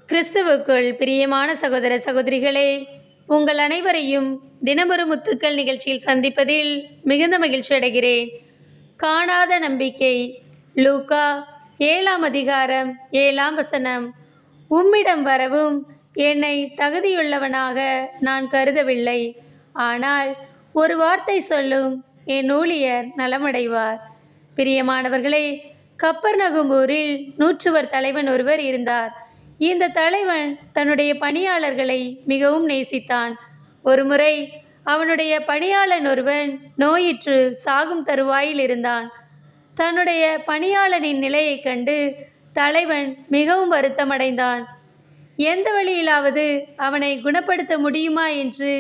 கிறிஸ்துவுக்குள் பிரியமான சகோதர சகோதரிகளே, உங்கள் அனைவரையும் தினமொரு முத்துக்கள் நிகழ்ச்சியில் சந்திப்பதில் மிகுந்த மகிழ்ச்சி அடைகிறேன். காணாத நம்பிக்கை. லூக்கா 7ஆம் அதிகாரம் 7ஆம் வசனம். உம்மிடம் வரவும் என்னை தகுதியுள்ளவனாக நான் கருதவில்லை. ஆனால் ஒரு வார்த்தை சொல்லும், என் ஊழியர் நலமடைவார். பிரியமானவர்களே, கப்பர்நகும் ஊரில் நூற்றுவர் தலைவன் ஒருவர் இருந்தார். இந்த தலைவன் தன்னுடைய பணியாளர்களை மிகவும் நேசித்தான். ஒருமுறை அவனுடைய பணியாளன் ஒருவன் நோயிற்று சாகும் தருவாயில் இருந்தான். தன்னுடைய பணியாளனின் நிலையை கண்டு தலைவன் மிகவும் வருத்தமடைந்தான். எந்த வழியிலாவது அவனை குணப்படுத்த முடியுமா என்று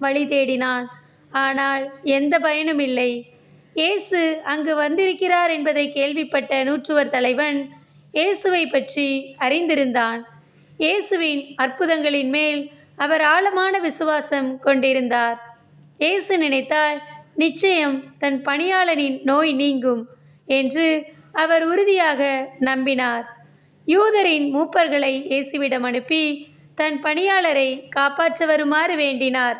வழி தேடினான். ஆனால் எந்த பயனும் இல்லை. இயேசு அங்கு வந்திருக்கிறார் என்பதை கேள்விப்பட்ட நூற்றுவர் தலைவன் இயேசுவை பற்றி அறிந்திருந்தான். இயேசுவின் அற்புதங்களின் மேல் அவர் ஆழமான விசுவாசம் கொண்டிருந்தார். இயேசு நினைத்தால் நிச்சயம் தன் பணியாளனின் நோய் நீங்கும் என்று அவர் உறுதியாக நம்பினார். யூதரின் மூப்பர்களை இயேசுவிடம் அனுப்பி தன் பணியாளரை காப்பாற்ற வருமாறு வேண்டினார்.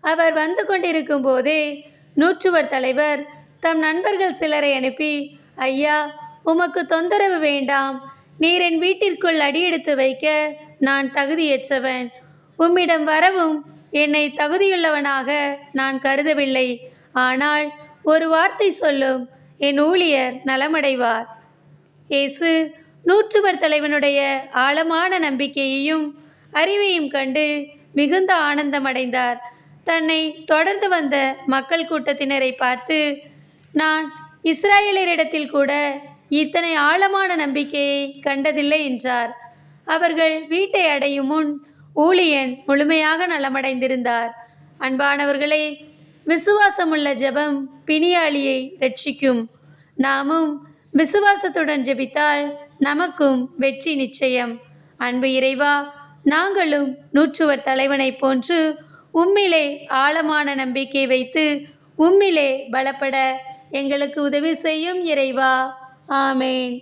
அவர் வந்து கொண்டிருக்கும் போதே நூற்றுவர் தலைவர் தம் நண்பர்கள் சிலரை அனுப்பி, ஐயா, உமக்கு தொந்தரவு வேண்டாம். நீர் என் வீட்டிற்குள் அடியெடுத்து வைக்க நான் தகுதியற்றவன். உம்மிடம் வரவும் என்னை தகுதியுள்ளவனாக நான் கருதவில்லை. ஆனால் ஒரு வார்த்தை சொல்லும், என் ஊழியர் நலமடைவார். இயேசு நூற்றுவர் தலைவனுடைய ஆழமான நம்பிக்கையையும் அறிவையும் கண்டு மிகுந்த ஆனந்தமடைந்தார். தன்னை தொடர்ந்து வந்த மக்கள் கூட்டத்தினரை பார்த்து, நான் இஸ்ராயேலரிடத்தில் கூட இத்தனை ஆழமான நம்பிக்கையை கண்டதில்லை என்றார். அவர்கள் வீட்டை அடையும் முன் ஊழியன் முழுமையாக நலமடைந்திருந்தார். அன்பானவர்களே, விசுவாசமுள்ள ஜெபம் பிணியாளியை ரட்சிக்கும். நாமும் விசுவாசத்துடன் ஜெபித்தால் நமக்கும் வெற்றி நிச்சயம். அன்பு இறைவா, நாங்களும் நூற்றுவர் தலைவனை போன்று உம்மிலே ஆழமான நம்பிக்கை வைத்து உம்மிலே பலப்பட எங்களுக்கு உதவி செய்யும் இறைவா. ஆமேன்.